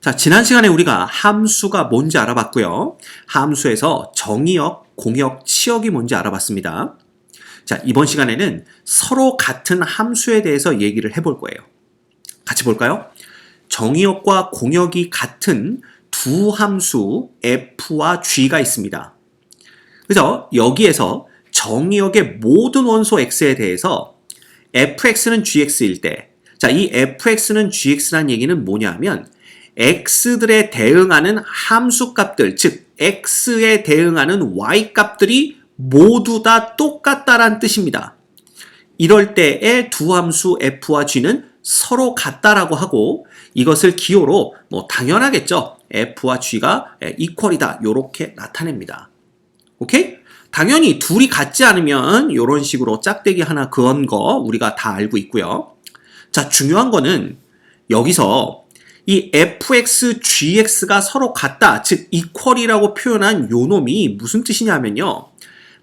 자, 지난 시간에 우리가 함수가 뭔지 알아봤고요. 함수에서 정의역, 공역, 치역이 뭔지 알아봤습니다. 자, 이번 시간에는 서로 같은 함수에 대해서 얘기를 해볼 거예요. 같이 볼까요? 정의역과 공역이 같은 두 함수 f와 g가 있습니다. 그래서 여기에서 정의역의 모든 원소 x에 대해서 fx는 gx일 때, 자, 이 fx는 gx란 얘기는 뭐냐 하면 x들에 대응하는 함수값들, 즉 x에 대응하는 y값들이 모두 다 똑같다란 뜻입니다. 이럴 때의 두 함수 f와 g는 서로 같다라고 하고, 이것을 기호로 당연하겠죠. f와 g가 이퀄이다, 이렇게 나타냅니다. 오케이? 당연히 둘이 같지 않으면 이런 식으로 짝대기 하나 그은 거 우리가 다 알고 있고요. 자, 중요한 거는 여기서 이 fx, gx가 서로 같다, 즉 이퀄이라고 표현한 요 놈이 무슨 뜻이냐면요,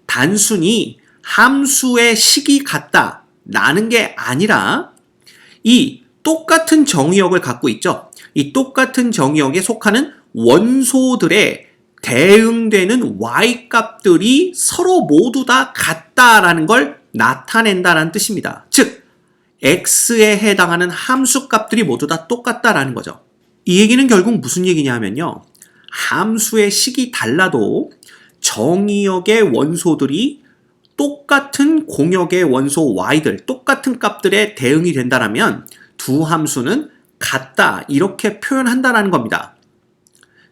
단순히 함수의 식이 같다 라는 게 아니라 이 똑같은 정의역을 갖고 있죠. 이 똑같은 정의역에 속하는 원소들의 대응되는 y값들이 서로 모두 다 같다라는 걸 나타낸다라는 뜻입니다. 즉 x에 해당하는 함수값들이 모두 다 똑같다라는 거죠. 이 얘기는 결국 무슨 얘기냐 하면요, 함수의 식이 달라도 정의역의 원소들이 똑같은 공역의 원소 y들, 똑같은 값들에 대응이 된다라면 두 함수는 같다, 이렇게 표현한다라는 겁니다.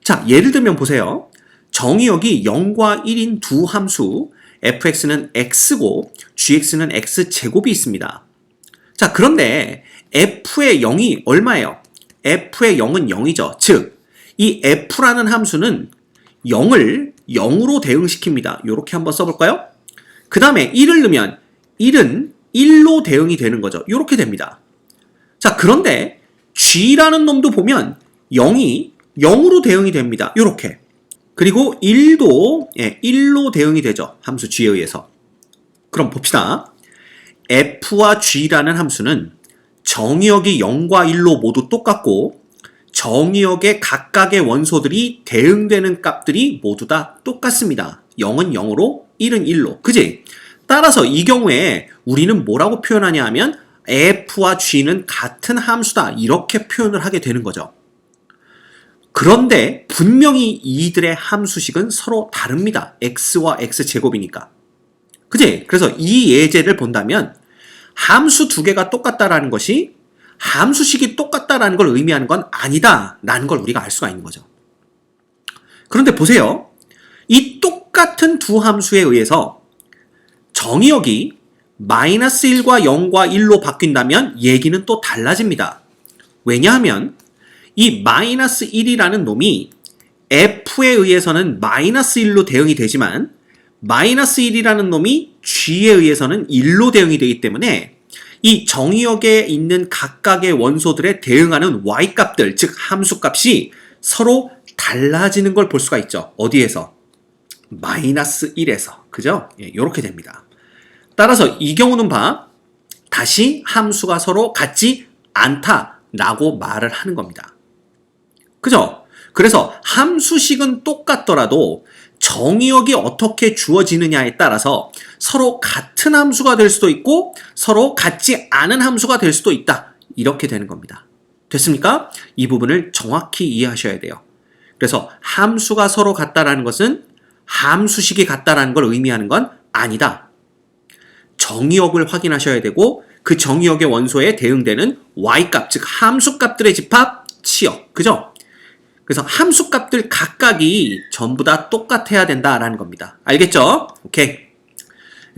자, 예를 들면 보세요. 정의역이 0과 1인 두 함수 fx는 x고 gx는 x제곱이 있습니다. 자, 그런데 f의 0이 얼마예요? f의 0은 0이죠. 즉, 이 f라는 함수는 0을 0으로 대응시킵니다. 이렇게 한번 써볼까요? 그 다음에 1을 넣으면 1은 1로 대응이 되는 거죠. 이렇게 됩니다. 자, 그런데 g라는 놈도 보면 0이 0으로 대응이 됩니다. 이렇게. 그리고 1도 1로 대응이 되죠. 함수 g에 의해서. 그럼 봅시다. f와 g라는 함수는 정의역이 0과 1로 모두 똑같고 정의역의 각각의 원소들이 대응되는 값들이 모두 다 똑같습니다. 0은 0으로 1은 1로. 그지? 따라서 이 경우에 우리는 뭐라고 표현하냐 하면 f와 g는 같은 함수다, 이렇게 표현을 하게 되는 거죠. 그런데 분명히 이들의 함수식은 서로 다릅니다. x와 x제곱이니까. 그지? 그래서 이 예제를 본다면 함수 두 개가 똑같다라는 것이 함수식이 똑같다라는 걸 의미하는 건 아니다라는 걸 우리가 알 수가 있는 거죠. 그런데 보세요. 이 똑같은 두 함수에 의해서 정의역이 -1과 0과 1로 바뀐다면 얘기는 또 달라집니다. 왜냐하면 이 -1이라는 놈이 f에 의해서는 -1로 대응이 되지만 -1이라는 놈이 g에 의해서는 1로 대응이 되기 때문에 이 정의역에 있는 각각의 원소들에 대응하는 y값들, 즉 함수값이 서로 달라지는 걸 볼 수가 있죠. 어디에서? -1에서. 그죠? 이렇게 됩니다. 따라서 이 경우는 다시 함수가 서로 같지 않다라고 말을 하는 겁니다. 그죠? 그래서 함수식은 똑같더라도 정의역이 어떻게 주어지느냐에 따라서 서로 같은 함수가 될 수도 있고 서로 같지 않은 함수가 될 수도 있다, 이렇게 되는 겁니다. 됐습니까? 이 부분을 정확히 이해하셔야 돼요. 그래서 함수가 서로 같다라는 것은 함수식이 같다라는 걸 의미하는 건 아니다. 정의역을 확인하셔야 되고 그 정의역의 원소에 대응되는 y값, 즉 함수값들의 집합, 치역. 그죠? 그래서 함수값들 각각이 전부 다 똑같아야 된다라는 겁니다. 알겠죠? 오케이.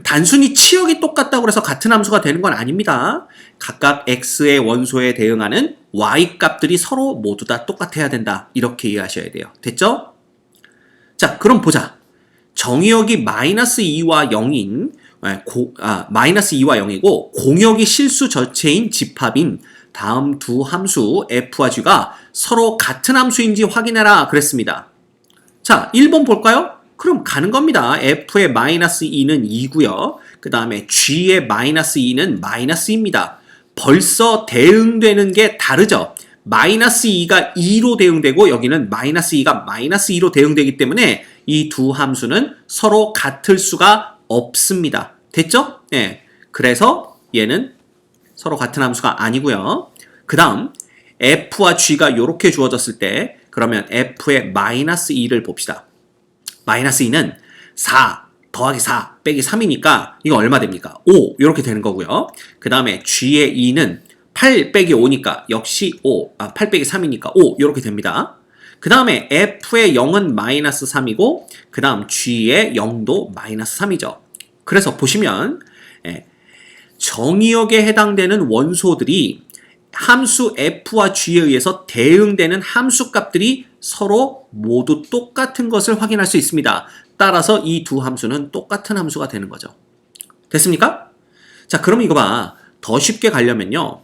단순히 치역이 똑같다고 해서 같은 함수가 되는 건 아닙니다. 각각 x의 원소에 대응하는 y값들이 서로 모두 다 똑같아야 된다, 이렇게 이해하셔야 돼요. 됐죠? 자, 그럼 보자. 정의역이 -2와 0인 -2와 0이고 공역이 실수 전체인 집합인 다음 두 함수 f와 g가 서로 같은 함수인지 확인해라 그랬습니다. 자, 1번 볼까요? 그럼 가는 겁니다. f의 -2는 2고요. 그 다음에 g의 -2는 -2입니다. 벌써 대응되는 게 다르죠. 마이너스 2가 2로 대응되고 여기는 마이너스 2가 마이너스 2로 대응되기 때문에 이 두 함수는 서로 같을 수가 없습니다. 됐죠? 네. 그래서 얘는 서로 같은 함수가 아니고요. 그 다음 f와 g가 이렇게 주어졌을 때 그러면 f의 마이너스 2를 봅시다. 마이너스 2는 4 더하기 4 빼기 3이니까 이거 얼마 됩니까? 5 이렇게 되는 거고요. 그 다음에 g의 2는 8 빼기 5니까 역시 8 빼기 3이니까 5 이렇게 됩니다. 그 다음에 f의 0은 마이너스 3이고 그 다음 g의 0도 마이너스 3이죠. 그래서 보시면 정의역에 해당되는 원소들이 함수 f와 g에 의해서 대응되는 함수값들이 서로 모두 똑같은 것을 확인할 수 있습니다. 따라서 이 두 함수는 똑같은 함수가 되는 거죠. 됐습니까? 자, 그럼 이거 봐. 더 쉽게 가려면요.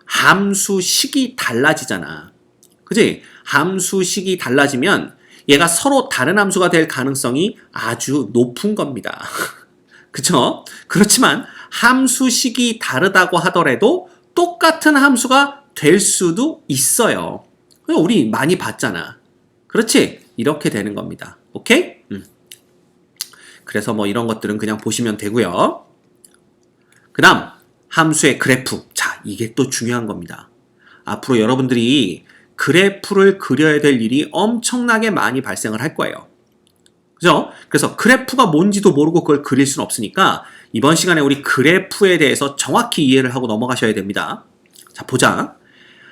함수식이 달라지잖아. 그치? 함수식이 달라지면 얘가 서로 다른 함수가 될 가능성이 아주 높은 겁니다. 그쵸? 그렇지만 함수식이 다르다고 하더라도 똑같은 함수가 될 수도 있어요. 우리 많이 봤잖아. 그렇지? 이렇게 되는 겁니다. 오케이? 그래서 뭐 이런 것들은 그냥 보시면 되고요. 그 다음 함수의 그래프. 자, 이게 또 중요한 겁니다. 앞으로 여러분들이 그래프를 그려야 될 일이 엄청나게 많이 발생을 할 거예요. 그죠? 그래서 그래프가 뭔지도 모르고 그걸 그릴 수는 없으니까 이번 시간에 우리 그래프에 대해서 정확히 이해를 하고 넘어가셔야 됩니다. 자, 보자.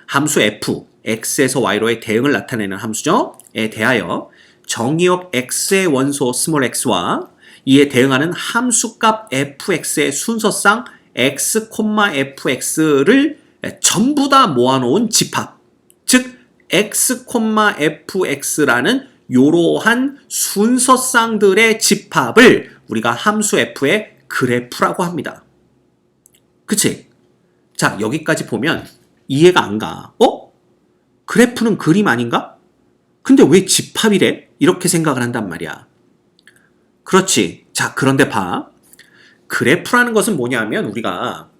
함수 f, x에서 y로의 대응을 나타내는 함수죠. 에 대하여 정의역 x의 원소 스몰 x와 이에 대응하는 함수값 fx의 순서상 x, fx를 전부 다 모아놓은 집합. 즉 x, fx라는 이러한 순서쌍들의 집합을 우리가 함수 f의 그래프라고 합니다. 그치? 자, 여기까지 보면 이해가 안 가. 그래프는 그림 아닌가? 근데 왜 집합이래? 이렇게 생각을 한단 말이야. 그렇지. 자, 그런데 봐. 그래프라는 것은 뭐냐면 우리가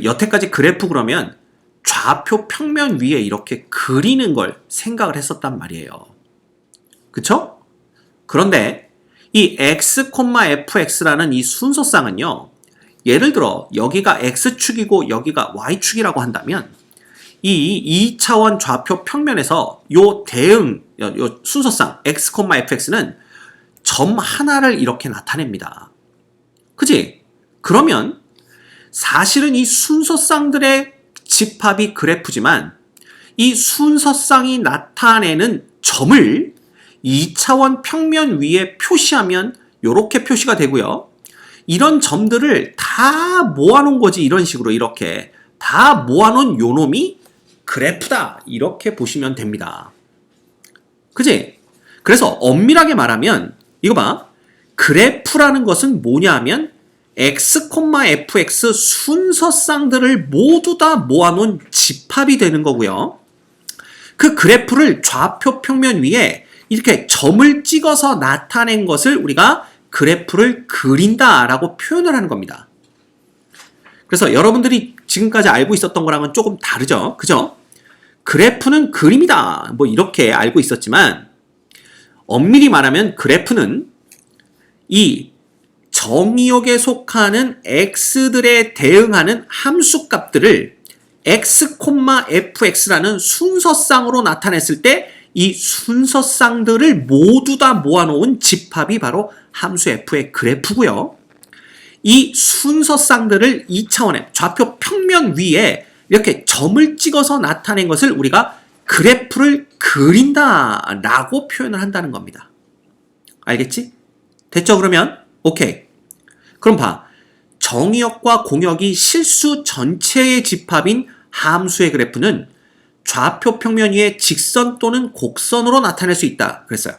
여태까지 그래프 그러면 좌표 평면 위에 이렇게 그리는 걸 생각을 했었단 말이에요. 그쵸? 그런데 이 x, fx라는 이 순서쌍은요. 예를 들어 여기가 x축이고 여기가 y축이라고 한다면 이 2차원 좌표 평면에서 요 대응, 요 순서쌍 x, fx는 점 하나를 이렇게 나타냅니다. 그치? 그러면 사실은 이 순서쌍들의 집합이 그래프지만 이 순서쌍이 나타내는 점을 2차원 평면 위에 표시하면 이렇게 표시가 되고요. 이런 점들을 다 모아놓은 거지. 이런 식으로 이렇게 다 모아놓은 요 놈이 그래프다. 이렇게 보시면 됩니다. 그치? 그래서 엄밀하게 말하면 이거 봐. 그래프라는 것은 뭐냐 하면 x, fx 순서쌍들을 모두 다 모아놓은 집합이 되는 거고요. 그 그래프를 좌표 평면 위에 이렇게 점을 찍어서 나타낸 것을 우리가 그래프를 그린다라고 표현을 하는 겁니다. 그래서 여러분들이 지금까지 알고 있었던 거랑은 조금 다르죠. 그죠? 그래프는 그림이다. 뭐 이렇게 알고 있었지만 엄밀히 말하면 그래프는 이 정의역에 속하는 x들에 대응하는 함수값들을 x, fx라는 순서쌍으로 나타냈을 때 이 순서쌍들을 모두 다 모아놓은 집합이 바로 함수 f의 그래프고요. 이 순서쌍들을 2차원의 좌표 평면 위에 이렇게 점을 찍어서 나타낸 것을 우리가 그래프를 그린다라고 표현을 한다는 겁니다. 알겠지? 됐죠? 그러면? 오케이. 그럼 봐. 정의역과 공역이 실수 전체의 집합인 함수의 그래프는 좌표 평면 위에 직선 또는 곡선으로 나타낼 수 있다. 그랬어요.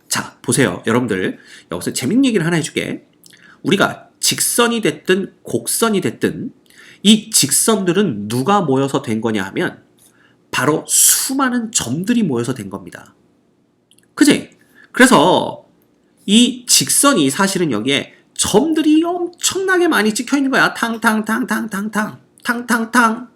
자, 보세요. 여러분들 여기서 재밌는 얘기를 하나 해줄게. 우리가 직선이 됐든 곡선이 됐든 이 직선들은 누가 모여서 된 거냐 하면 바로 수많은 점들이 모여서 된 겁니다. 그치? 그래서 이 직선이 사실은 여기에 점들이 엄청나게 많이 찍혀 있는 거야. 탕탕탕탕탕탕 탕탕탕.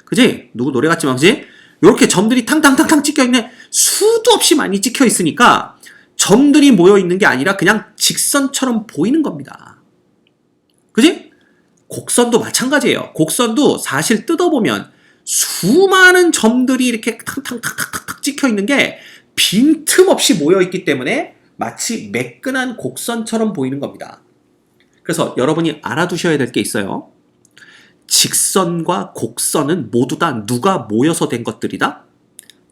그지? 누구 노래 같지만, 그지? 이렇게 점들이 탕탕탕탕 찍혀있는 수도 없이 많이 찍혀있으니까 점들이 모여있는 게 아니라 그냥 직선처럼 보이는 겁니다. 그지? 곡선도 마찬가지예요. 곡선도 사실 뜯어보면 수많은 점들이 이렇게 탕탕탕탕탕 찍혀있는 게 빈틈없이 모여있기 때문에 마치 매끈한 곡선처럼 보이는 겁니다. 그래서 여러분이 알아두셔야 될 게 있어요. 직선과 곡선은 모두 다 누가 모여서 된 것들이다?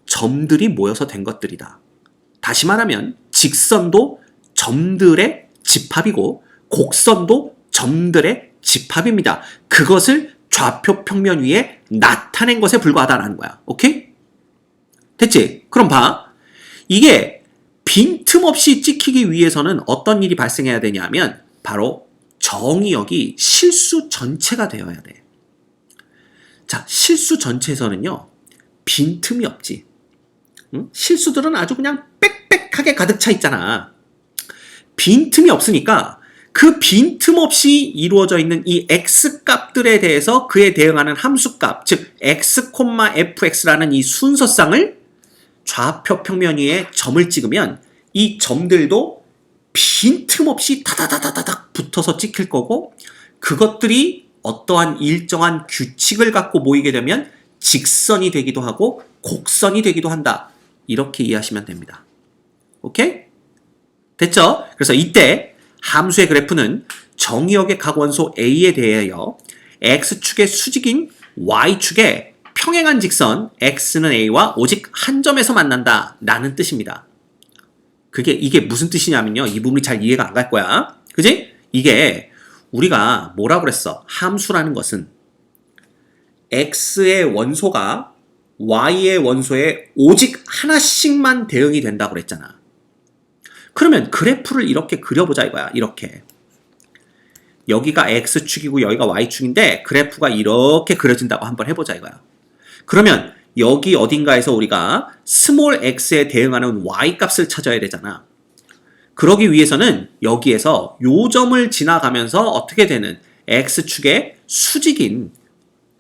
점들이 모여서 된 것들이다. 다시 말하면 직선도 점들의 집합이고 곡선도 점들의 집합입니다. 그것을 좌표 평면 위에 나타낸 것에 불과하다라는 거야. 오케이? 됐지? 그럼 봐. 이게 빈틈없이 찍히기 위해서는 어떤 일이 발생해야 되냐면 바로 정의역이 실수 전체가 되어야 돼. 자, 실수 전체에서는요, 빈틈이 없지. 응? 실수들은 아주 그냥 빽빽하게 가득 차 있잖아. 빈틈이 없으니까 그 빈틈 없이 이루어져 있는 이 x값들에 대해서 그에 대응하는 함수값, 즉 x, fx라는 이 순서쌍을 좌표 평면 위에 점을 찍으면 이 점들도 빈틈없이 다다다다닥 붙어서 찍힐 거고, 그것들이 어떠한 일정한 규칙을 갖고 모이게 되면 직선이 되기도 하고 곡선이 되기도 한다. 이렇게 이해하시면 됩니다. 오케이? 됐죠? 그래서 이때 함수의 그래프는 정의역의 각 원소 A에 대하여 X축의 수직인 Y축의 평행한 직선 X는 A와 오직 한 점에서 만난다 라는 뜻입니다. 이게 무슨 뜻이냐면요, 이 부분이 잘 이해가 안 갈 거야. 그지? 이게 우리가 뭐라 그랬어? 함수라는 것은 X의 원소가 Y의 원소에 오직 하나씩만 대응이 된다고 그랬잖아. 그러면 그래프를 이렇게 그려보자 이거야. 이렇게. 여기가 X축이고 여기가 Y축인데 그래프가 이렇게 그려진다고 한번 해보자 이거야. 그러면 여기 어딘가에서 우리가 스몰 x에 대응하는 y 값을 찾아야 되잖아. 그러기 위해서는 여기에서 요 점을 지나가면서 어떻게 되는 x축의 수직인,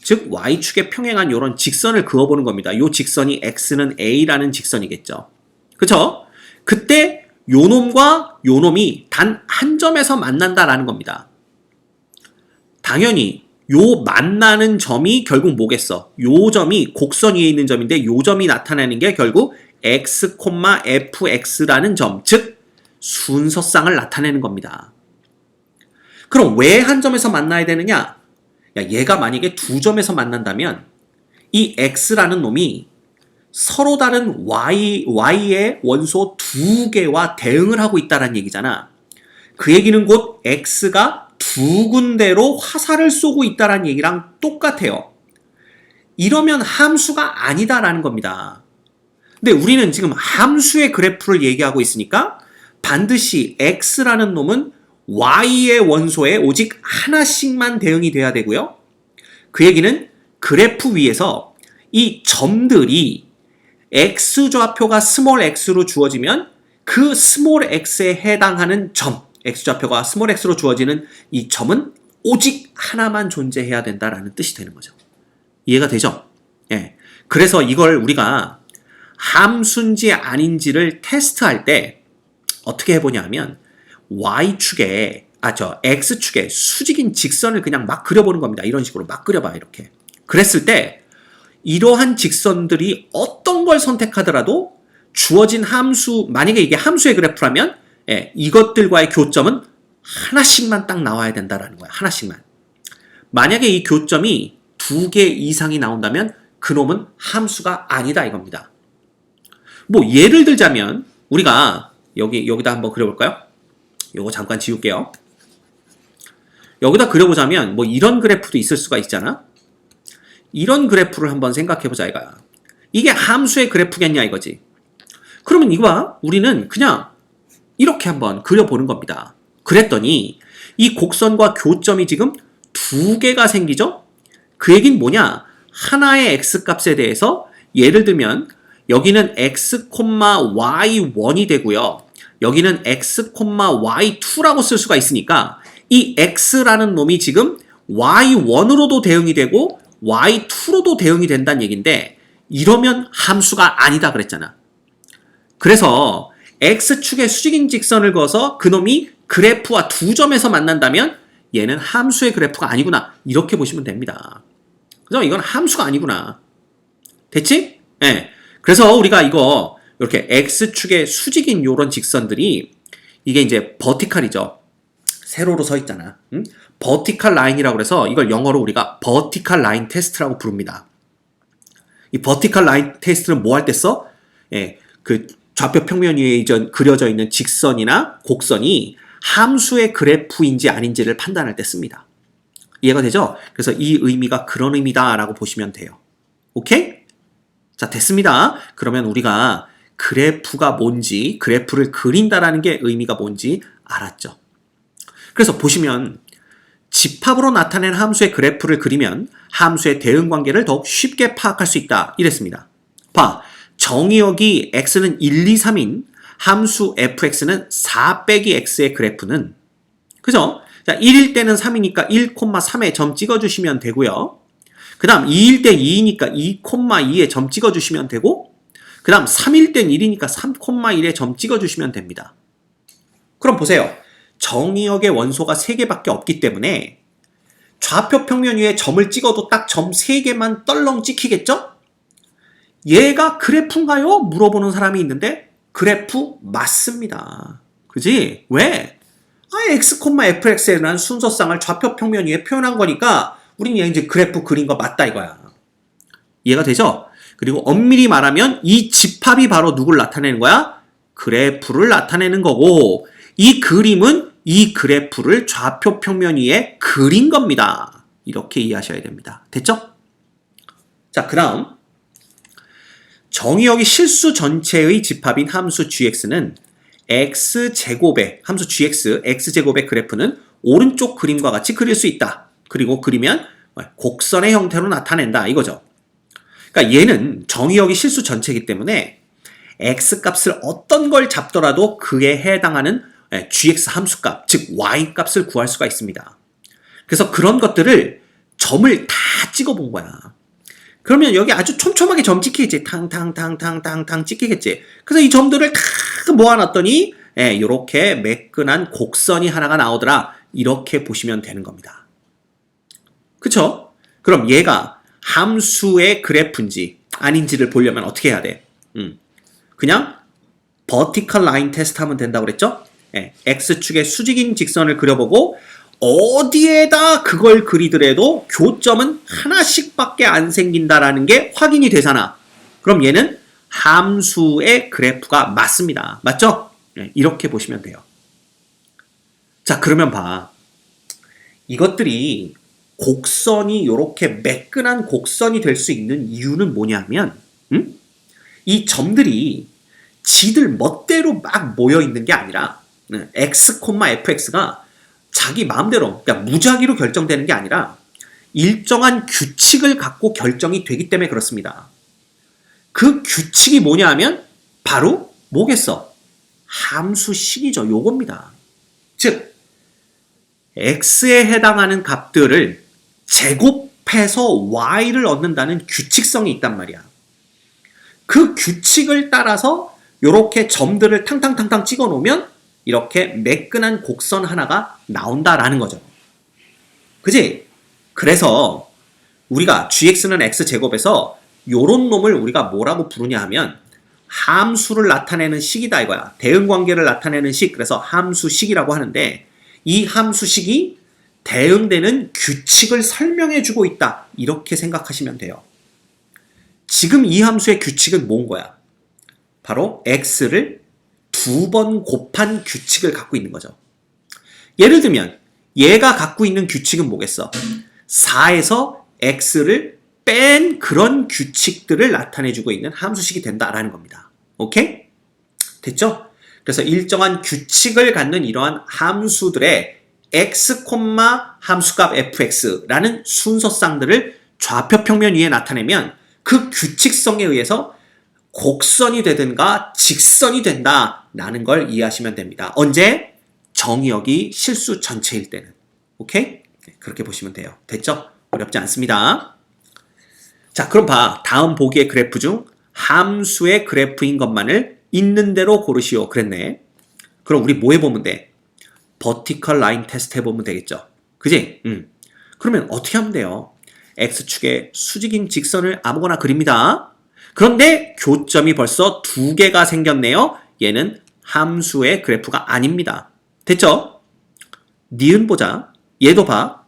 즉 y축의 평행한 이런 직선을 그어보는 겁니다. 요 직선이 x는 a라는 직선이겠죠. 그쵸? 그때 요 놈과 요 놈이 단 한 점에서 만난다라는 겁니다. 당연히 요 만나는 점이 결국 뭐겠어? 요 점이 곡선 위에 있는 점인데 요 점이 나타내는 게 결국 x, fx라는 점, 즉 순서쌍을 나타내는 겁니다. 그럼 왜 한 점에서 만나야 되느냐? 야, 얘가 만약에 두 점에서 만난다면 이 x라는 놈이 서로 다른 y의 원소 두 개와 대응을 하고 있다는 얘기잖아. 그 얘기는 곧 x가 두 군데로 화살을 쏘고 있다는 얘기랑 똑같아요. 이러면 함수가 아니다라는 겁니다. 근데 우리는 지금 함수의 그래프를 얘기하고 있으니까 반드시 x라는 놈은 y의 원소에 오직 하나씩만 대응이 돼야 되고요. 그 얘기는 그래프 위에서 이 점들이 x좌표가 스몰 x로 주어지면 그 스몰 x에 해당하는 점, x좌표가 스몰 x로 주어지는 이 점은 오직 하나만 존재해야 된다라는 뜻이 되는 거죠. 이해가 되죠? 예. 그래서 이걸 우리가 함수인지 아닌지를 테스트할 때 어떻게 해보냐면 x축에 수직인 직선을 그냥 막 그려보는 겁니다. 이런 식으로 막 그려봐, 이렇게. 그랬을 때 이러한 직선들이 어떤 걸 선택하더라도 주어진 함수, 만약에 이게 함수의 그래프라면 이것들과의 교점은 하나씩만 딱 나와야 된다라는 거야. 하나씩만. 만약에 이 교점이 두 개 이상이 나온다면 그놈은 함수가 아니다 이겁니다. 뭐 예를 들자면 우리가 여기다 한번 그려볼까요? 요거 잠깐 지울게요. 여기다 그려보자면 뭐 이런 그래프도 있을 수가 있잖아. 이런 그래프를 한번 생각해보자 이거야. 이게 함수의 그래프겠냐 이거지. 그러면 이거 우리는 그냥 이렇게 한번 그려보는 겁니다. 그랬더니 이 곡선과 교점이 지금 두 개가 생기죠? 그 얘기는 뭐냐? 하나의 x값에 대해서 예를 들면 여기는 x, y1이 되고요. 여기는 x, y2라고 쓸 수가 있으니까 이 x라는 놈이 지금 y1으로도 대응이 되고 y2로도 대응이 된다는 얘기인데 이러면 함수가 아니다 그랬잖아. 그래서 x축에 수직인 직선을 그어서 그놈이 그래프와 두 점에서 만난다면 얘는 함수의 그래프가 아니구나. 이렇게 보시면 됩니다. 그죠? 이건 함수가 아니구나. 됐지? 네. 그래서 우리가 이거 이렇게 x축의 수직인 요런 직선들이 이게 이제 버티칼이죠. 세로로 서 있잖아. 응? 버티칼 라인이라고 그래서 이걸 영어로 우리가 버티칼 라인 테스트라고 부릅니다. 이 버티칼 라인 테스트는 뭐 할 때 써? 예, 그 좌표 평면 위에 그려져 있는 직선이나 곡선이 함수의 그래프인지 아닌지를 판단할 때 씁니다. 이해가 되죠? 그래서 이 의미가 그런 의미다라고 보시면 돼요. 오케이? 자, 됐습니다. 그러면 우리가 그래프가 뭔지, 그래프를 그린다라는 게 의미가 뭔지 알았죠. 그래서 보시면 집합으로 나타낸 함수의 그래프를 그리면 함수의 대응 관계를 더욱 쉽게 파악할 수 있다. 이랬습니다. 봐. 정의역이 x는 1, 2, 3인 함수 fx는 4 빼기 x의 그래프는 그죠? 자, 1일 때는 3이니까 1,3에 점 찍어주시면 되고요. 그 다음 2일 때 2이니까 2,2에 점 찍어주시면 되고 그 다음 3일 땐 1이니까 3,1에 점 찍어주시면 됩니다. 그럼 보세요. 정의역의 원소가 3개밖에 없기 때문에 좌표 평면 위에 점을 찍어도 딱 점 3개만 떨렁 찍히겠죠? 얘가 그래프인가요? 물어보는 사람이 있는데 그래프 맞습니다. 그지? 왜? x, fx라는 순서쌍을 좌표 평면 위에 표현한 거니까 우린 얘 이제 그래프 그린 거 맞다 이거야. 이해가 되죠? 그리고 엄밀히 말하면 이 집합이 바로 누굴 나타내는 거야? 그래프를 나타내는 거고 이 그림은 이 그래프를 좌표 평면 위에 그린 겁니다. 이렇게 이해하셔야 됩니다. 됐죠? 자, 그 다음 정의역이 실수 전체의 집합인 함수 gx는 x제곱의 함수 gx, x제곱의 그래프는 오른쪽 그림과 같이 그릴 수 있다. 그리고 그리면 곡선의 형태로 나타낸다. 이거죠. 그러니까 얘는 정의역이 실수 전체이기 때문에 x값을 어떤 걸 잡더라도 그에 해당하는 gx 함수값, 즉 y값을 구할 수가 있습니다. 그래서 그런 것들을 점을 다 찍어본 거야. 그러면 여기 아주 촘촘하게 점 찍히겠지. 탕탕탕탕탕탕 찍히겠지. 그래서 이 점들을 다 모아놨더니 이렇게 매끈한 곡선이 하나가 나오더라. 이렇게 보시면 되는 겁니다. 그쵸? 그럼 얘가 함수의 그래프인지 아닌지를 보려면 어떻게 해야 돼? 그냥 버티컬 라인 테스트 하면 된다고 그랬죠? x축의 수직인 직선을 그려보고 어디에다 그걸 그리더라도 교점은 하나씩밖에 안 생긴다라는 게 확인이 되잖아. 그럼 얘는 함수의 그래프가 맞습니다. 맞죠? 이렇게 보시면 돼요. 자, 그러면 봐. 이것들이 곡선이 이렇게 매끈한 곡선이 될 수 있는 이유는 뭐냐면 이 점들이 지들 멋대로 막 모여 있는 게 아니라 x, fx가 자기 마음대로 그러니까 무작위로 결정되는 게 아니라 일정한 규칙을 갖고 결정이 되기 때문에 그렇습니다. 그 규칙이 뭐냐 하면 바로 뭐겠어? 함수식이죠. 요겁니다. 즉 x에 해당하는 값들을 제곱해서 y를 얻는다는 규칙성이 있단 말이야. 그 규칙을 따라서 이렇게 점들을 탕탕탕탕 찍어 놓으면 이렇게 매끈한 곡선 하나가 나온다라는 거죠. 그지? 그래서 우리가 gx는 x제곱에서 요런 놈을 우리가 뭐라고 부르냐 하면 함수를 나타내는 식이다 이거야. 대응관계를 나타내는 식, 그래서 함수식이라고 하는데 이 함수식이 대응되는 규칙을 설명해주고 있다. 이렇게 생각하시면 돼요. 지금 이 함수의 규칙은 뭔 거야? 바로 x를 2번 곱한 규칙을 갖고 있는 거죠. 예를 들면 얘가 갖고 있는 규칙은 뭐겠어? 4에서 x를 뺀 그런 규칙들을 나타내주고 있는 함수식이 된다라는 겁니다. 오케이? 됐죠? 그래서 일정한 규칙을 갖는 이러한 함수들의 x, 함수값 fx라는 순서쌍들을 좌표 평면 위에 나타내면 그 규칙성에 의해서 곡선이 되든가 직선이 된다라는 걸 이해하시면 됩니다. 언제? 정의역이 실수 전체일 때는. 오케이? 그렇게 보시면 돼요. 됐죠? 어렵지 않습니다. 자, 그럼 봐. 다음 보기의 그래프 중 함수의 그래프인 것만을 있는 대로 고르시오. 그랬네. 그럼 우리 뭐 해보면 돼? 버티컬 라인 테스트 해보면 되겠죠. 그지? 그러면 어떻게 하면 돼요? X축에 수직인 직선을 아무거나 그립니다. 그런데 교점이 벌써 두 개가 생겼네요. 얘는 함수의 그래프가 아닙니다. 됐죠? 니은 보자. 얘도 봐.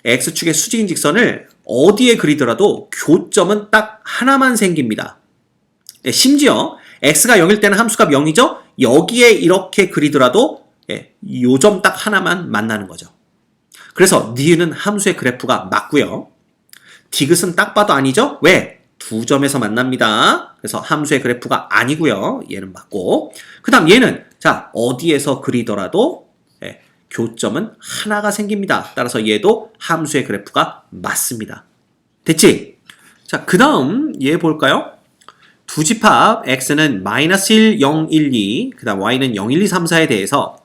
X축의 수직인 직선을 어디에 그리더라도 교점은 딱 하나만 생깁니다. 심지어 X가 0일 때는 함수값 0이죠? 여기에 이렇게 그리더라도 요 점 딱 하나만 만나는 거죠. 그래서 니은은 함수의 그래프가 맞고요. 디귿은 딱 봐도 아니죠? 왜? 두 점에서 만납니다. 그래서 함수의 그래프가 아니고요. 얘는 맞고. 그 다음 얘는 자 어디에서 그리더라도 교점은 하나가 생깁니다. 따라서 얘도 함수의 그래프가 맞습니다. 됐지? 자, 그 다음 얘 볼까요? 두 집합 x는 -1, 0, 1, 2, 그 다음 y는 0, 1, 2, 3, 4에 대해서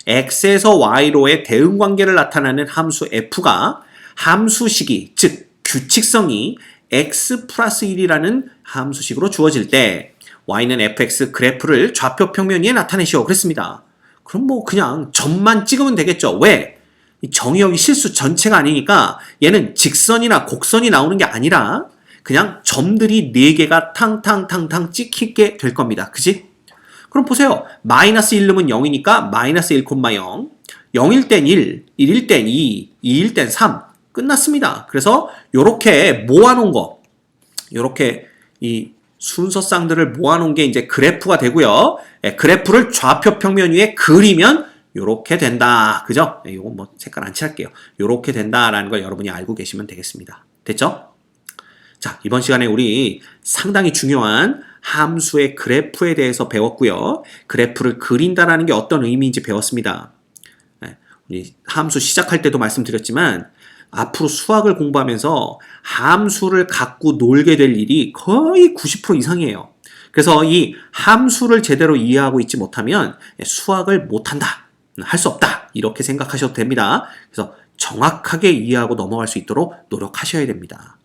x에서 y로의 대응관계를 나타내는 함수 f가 함수식이, 즉 규칙성이 x 플러스 1이라는 함수식으로 주어질 때 y는 fx 그래프를 좌표 평면 위에 나타내시오. 그랬습니다. 그럼 뭐 그냥 점만 찍으면 되겠죠. 왜? 이 정의역이 실수 전체가 아니니까 얘는 직선이나 곡선이 나오는 게 아니라 그냥 점들이 4개가 탕탕탕탕 찍히게 될 겁니다. 그지? 그럼 보세요. -1름은 0이니까 -1, 0. 0일 땐 1, 1일 땐 2, 2일 땐 3. 끝났습니다. 그래서 요렇게 모아놓은 거, 요렇게 이 순서쌍들을 모아놓은 게 이제 그래프가 되고요. 그래프를 좌표 평면 위에 그리면 요렇게 된다. 그죠? 요거 뭐 색깔 안 칠할게요. 요렇게 된다라는 걸 여러분이 알고 계시면 되겠습니다. 됐죠? 자, 이번 시간에 우리 상당히 중요한 함수의 그래프에 대해서 배웠고요. 그래프를 그린다라는 게 어떤 의미인지 배웠습니다. 우리 함수 시작할 때도 말씀드렸지만 앞으로 수학을 공부하면서 함수를 갖고 놀게 될 일이 거의 90% 이상이에요. 그래서 이 함수를 제대로 이해하고 있지 못하면 수학을 못한다, 할 수 없다 이렇게 생각하셔도 됩니다. 그래서 정확하게 이해하고 넘어갈 수 있도록 노력하셔야 됩니다.